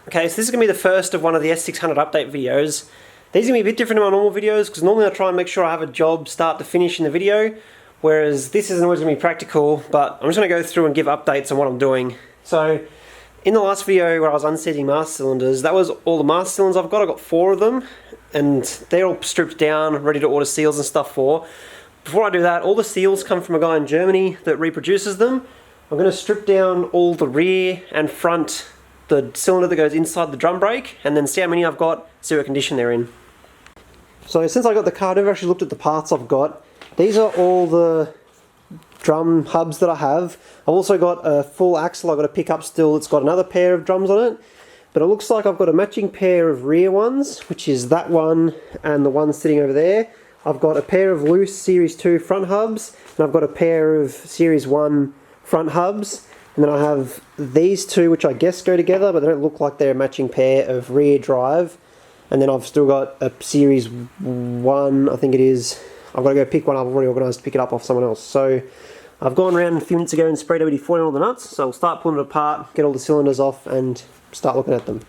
Okay, so this is going to be the first of one of the S600 update videos. These are going to be a bit different to my normal videos because normally I try and make sure I have a job start to finish in the video, whereas this isn't always going to be practical, but I'm just going to go through and give updates on what I'm doing. So, in the last video where I was unseating master cylinders, that was all the master cylinders I've got. I've got 4 of them, and they're all stripped down, ready to order seals and stuff for. Before I do that, all the seals come from a guy in Germany that reproduces them. I'm going to strip down all the rear and front, the cylinder that goes inside the drum brake, and then see how many I've got, see what condition they're in. So since I got the car, I've never actually looked at the parts I've got. These are all the drum hubs that I have. I've also got a full axle I've got to pick up still. It's got another pair of drums on it. But it looks like I've got a matching pair of rear ones, which is that one and the one sitting over there. I've got a pair of loose Series 2 front hubs, and I've got a pair of Series 1 front hubs. And then I have these two, which I guess go together, but they don't look like they're a matching pair of rear drive. And then I've still got a Series 1, I think it is. I've got to go pick one up. I've already organised to pick it up off someone else. So I've gone around a few minutes ago and sprayed WD-40 on all the nuts. So I'll start pulling it apart, get all the cylinders off, and start looking at them.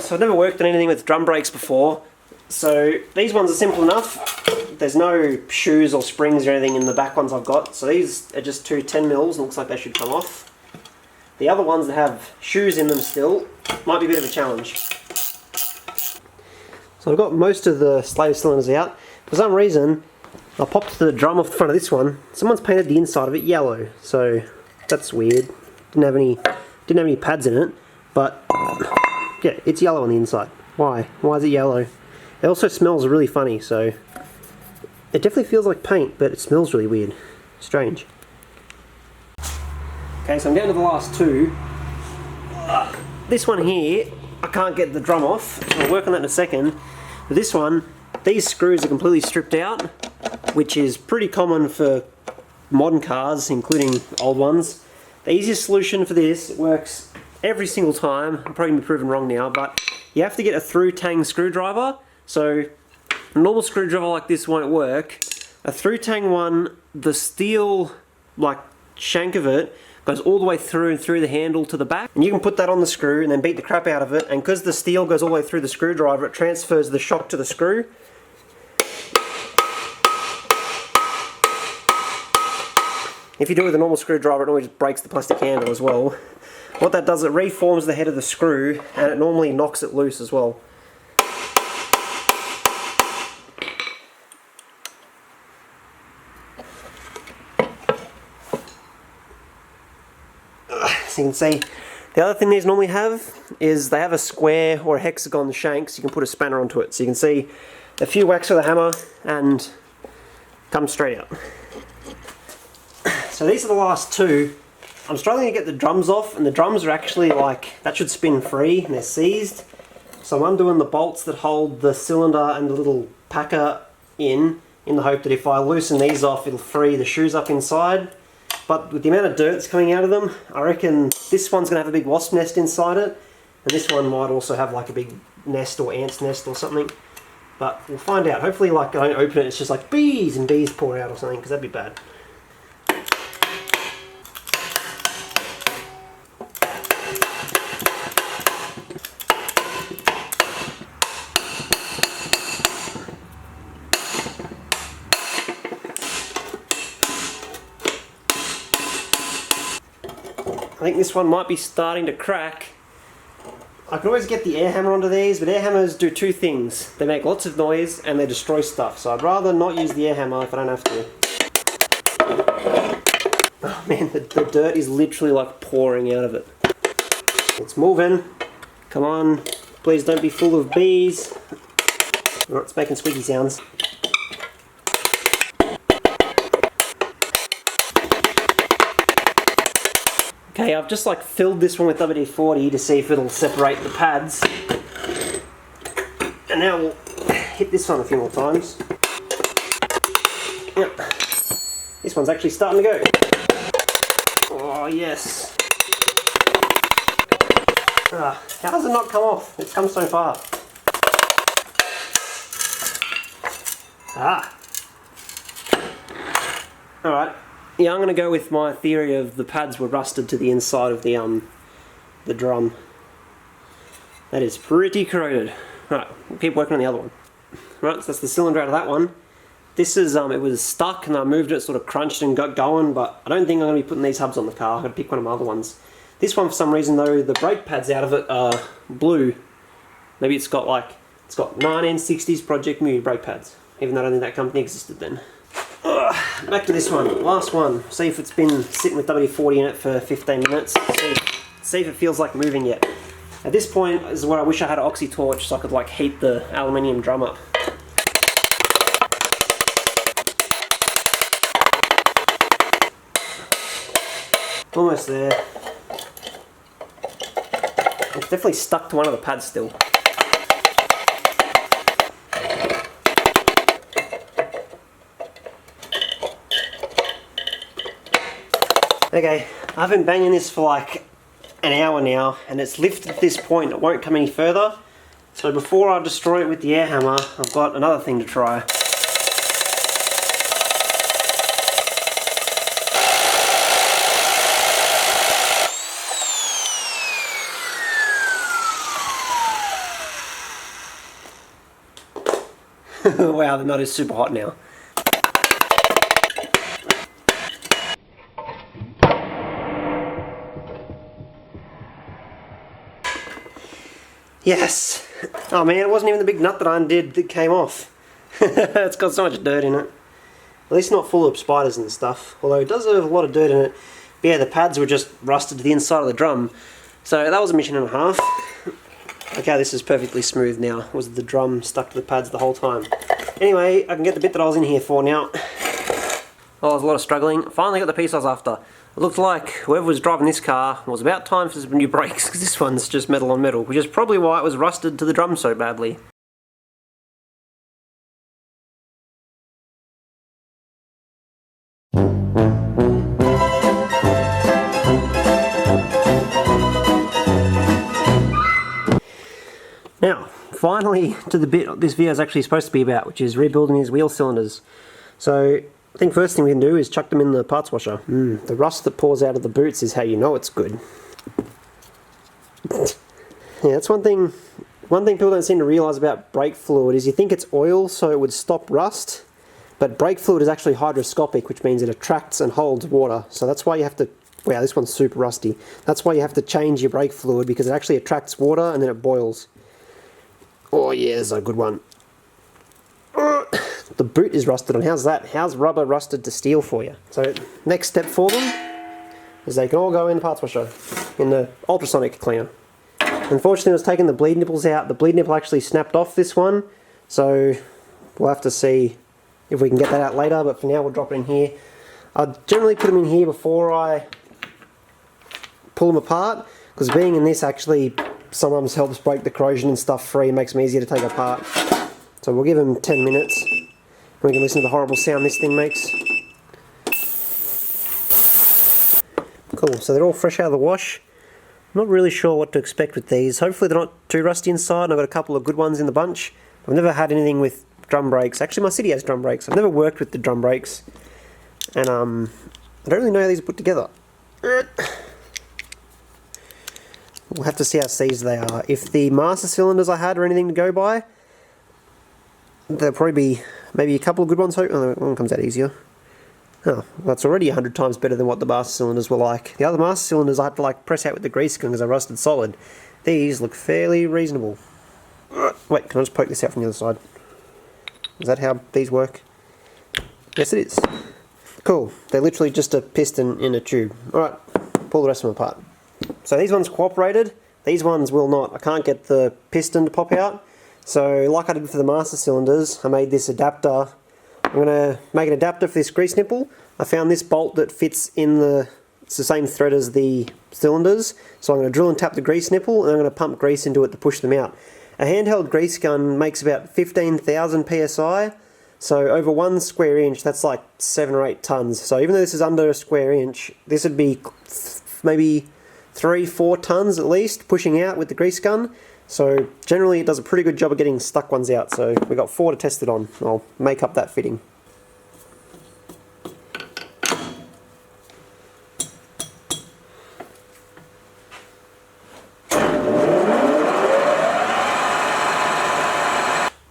So I've never worked on anything with drum brakes before. So these ones are simple enough. There's no shoes or springs or anything in the back ones I've got. So these are just two 10mm, and looks like they should come off. The other ones that have shoes in them still might be a bit of a challenge. So I've got most of the slave cylinders out. For some reason, I popped the drum off the front of this one. Someone's painted the inside of it yellow, so that's weird. Didn't have any pads in it, but yeah, it's yellow on the inside. Why? Why is it yellow? It also smells really funny, so it definitely feels like paint, but it smells really weird. Strange. Okay, so I'm down to the last two. This one here, I can't get the drum off, so I'll work on that in a second. But this one, these screws are completely stripped out, which is pretty common for modern cars, including old ones. The easiest solution for this, it works every single time, I'm probably going to be proven wrong now, but you have to get a through-tang screwdriver. So a normal screwdriver like this won't work. A through-tang one, the steel like shank of it goes all the way through and through the handle to the back, and you can put that on the screw and then beat the crap out of it, and because the steel goes all the way through the screwdriver, it transfers the shock to the screw. If you do it with a normal screwdriver, it always breaks the plastic handle as well. What that does, it reforms the head of the screw, and it normally knocks it loose as well. So you can see, the other thing these normally have is they have a square or a hexagon shank, so you can put a spanner onto it. So you can see a few whacks with a hammer and comes straight out. So these are the last two. I'm struggling to get the drums off, and the drums are actually like, that should spin free, and they're seized. So I'm undoing the bolts that hold the cylinder and the little packer in the hope that if I loosen these off, it'll free the shoes up inside. But with the amount of dirt that's coming out of them, I reckon this one's going to have a big wasp nest inside it, and this one might also have like a big nest or ant's nest or something. But we'll find out. Hopefully, like, I don't open it, it's just like bees and bees pour out or something, because that'd be bad. I think this one might be starting to crack. I can always get the air hammer onto these, but air hammers do two things. They make lots of noise and they destroy stuff, so I'd rather not use the air hammer if I don't have to. Oh man, the dirt is literally like pouring out of it. It's moving. Come on, please don't be full of bees. Oh, it's making squeaky sounds. Okay, I've just like filled this one with WD-40 to see if it'll separate the pads. And now we'll hit this one a few more times. Yep. This one's actually starting to go. Oh yes. How does it not come off? It's come so far. Alright. Yeah, I'm going to go with my theory of the pads were rusted to the inside of the drum. That is pretty corroded. Right, we'll keep working on the other one. Right, so that's the cylinder out of that one. This is, it was stuck and I moved it, sort of crunched and got going, but I don't think I'm going to be putting these hubs on the car. I'm going to pick one of my other ones. This one, for some reason though, the brake pads out of it are blue. Maybe it's got 1960s Project Mu brake pads, even though I don't think that company existed then. Back to this one, last one. See if it's been sitting with WD-40 in it for 15 minutes. See if it feels like moving yet. At this point is where I wish I had an oxy torch so I could heat the aluminium drum up. Almost there. It's definitely stuck to one of the pads still. Okay, I've been banging this for an hour now, and it's lifted at this point. It won't come any further. So before I destroy it with the air hammer, I've got another thing to try. Wow, the nut is super hot now. Yes! Oh man, it wasn't even the big nut that I undid that came off. It's got so much dirt in it. At least not full of spiders and stuff, although it does have a lot of dirt in it. But yeah, the pads were just rusted to the inside of the drum. So that was a mission and a half. Okay, this is perfectly smooth now. Was the drum stuck to the pads the whole time? Anyway, I can get the bit that I was in here for now. Oh, there's a lot of struggling. Finally got the piece I was after. It looked like whoever was driving this car was about time for some new brakes, because this one's just metal on metal, which is probably why it was rusted to the drum so badly. Now, finally to the bit this video is actually supposed to be about, which is rebuilding these wheel cylinders. So, I think first thing we can do is chuck them in the parts washer. The rust that pours out of the boots is how you know it's good. Yeah, that's one thing people don't seem to realise about brake fluid is you think it's oil so it would stop rust, but brake fluid is actually hydroscopic, which means it attracts and holds water. So that's why you have to, wow, this one's super rusty. That's why you have to change your brake fluid, because it actually attracts water and then it boils. Oh yeah, this is a good one. The boot is rusted on. How's that? How's rubber rusted to steel for you? So next step for them is they can all go in the parts washer in the ultrasonic cleaner. Unfortunately, I was taking the bleed nipples out. The bleed nipple actually snapped off this one, so we'll have to see if we can get that out later, but for now we'll drop it in here. I generally put them in here before I pull them apart, because being in this actually sometimes helps break the corrosion and stuff free and makes them easier to take apart. So we'll give them 10 minutes. We can listen to the horrible sound this thing makes. Cool, so they're all fresh out of the wash. I'm not really sure what to expect with these. Hopefully they're not too rusty inside, and I've got a couple of good ones in the bunch. I've never had anything with drum brakes. Actually, my City has drum brakes. I've never worked with the drum brakes. And I don't really know how these are put together. We'll have to see how seized they are. If the master cylinders I had are anything to go by, there'll probably be maybe a couple of good ones. Oh, one comes out easier. Oh, that's already 100 times better than what the master cylinders were like. The other master cylinders I had to press out with the grease gun because they're rusted solid. These look fairly reasonable. Wait, can I just poke this out from the other side? Is that how these work? Yes, it is. Cool. They're literally just a piston in a tube. Alright, pull the rest of them apart. So these ones cooperated. These ones will not. I can't get the piston to pop out. So like I did for the master cylinders, I made this adapter. I'm going to make an adapter for this grease nipple. I found this bolt that fits in it's the same thread as the cylinders. So I'm going to drill and tap the grease nipple, and I'm going to pump grease into it to push them out. A handheld grease gun makes about 15,000 psi. So over 1 square inch, that's like 7 or 8 tons. So even though this is under a square inch, this would be maybe 3-4 tons at least pushing out with the grease gun. So generally it does a pretty good job of getting stuck ones out. So we've got 4 to test it on. I'll make up that fitting.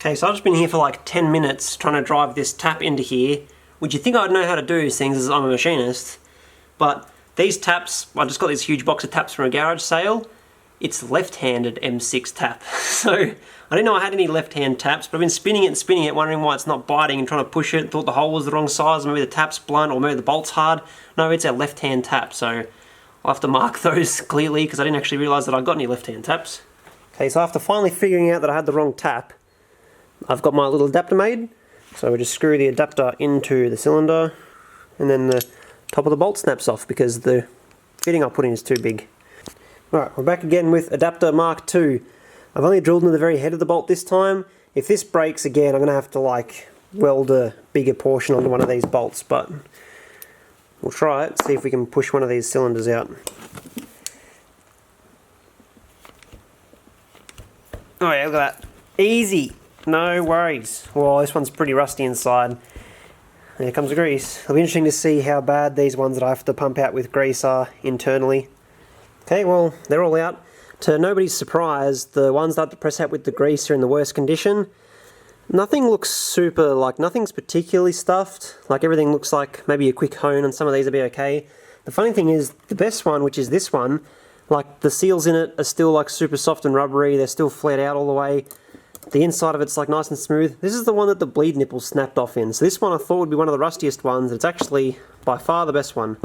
Okay, so I've just been here for like 10 minutes trying to drive this tap into here, which you think I'd know how to do, seeing as I'm a machinist. But these taps, I just got this huge box of taps from a garage sale. It's left-handed M6 tap. So I didn't know I had any left-hand taps, but I've been spinning it, wondering why it's not biting and trying to push it. Thought the hole was the wrong size, maybe the tap's blunt, or maybe the bolt's hard. No, it's a left-hand tap, so I'll have to mark those clearly because I didn't actually realise that I got any left-hand taps. Okay, so after finally figuring out that I had the wrong tap, I've got my little adapter made. So we just screw the adapter into the cylinder, and then the top of the bolt snaps off because the fitting I put in is too big. Alright, we're back again with adapter Mark II. I've only drilled into the very head of the bolt this time. If this breaks again, I'm going to have to like weld a bigger portion onto one of these bolts, but we'll try it, see if we can push one of these cylinders out. Oh yeah, look at that. Easy! No worries. Well, this one's pretty rusty inside. There comes the grease. It'll be interesting to see how bad these ones that I have to pump out with grease are internally. Okay, well, they're all out. To nobody's surprise, the ones that I have to press out with the grease are in the worst condition. Nothing looks super, like nothing's particularly stuffed. Like everything looks like maybe a quick hone on some of these will be okay. The funny thing is, the best one, which is this one, like the seals in it are still like super soft and rubbery, they're still flared out all the way. The inside of it's like nice and smooth. This is the one that the bleed nipple snapped off in. So this one I thought would be one of the rustiest ones. It's actually by far the best one.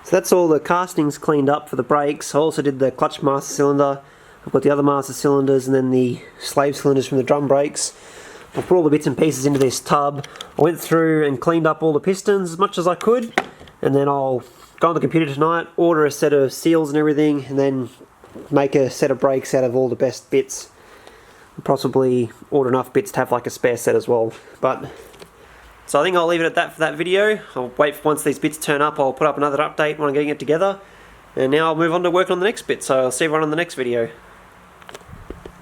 So that's all the castings cleaned up for the brakes. I also did the clutch master cylinder. I've got the other master cylinders and then the slave cylinders from the drum brakes. I put all the bits and pieces into this tub. I went through and cleaned up all the pistons as much as I could, and then I'll go on the computer tonight, order a set of seals and everything, and then make a set of brakes out of all the best bits. Possibly order enough bits to have like a spare set as well. So I think I'll leave it at that for that video. I'll wait for once these bits turn up, I'll put up another update when I'm getting it together. And now I'll move on to working on the next bit, so I'll see everyone on the next video.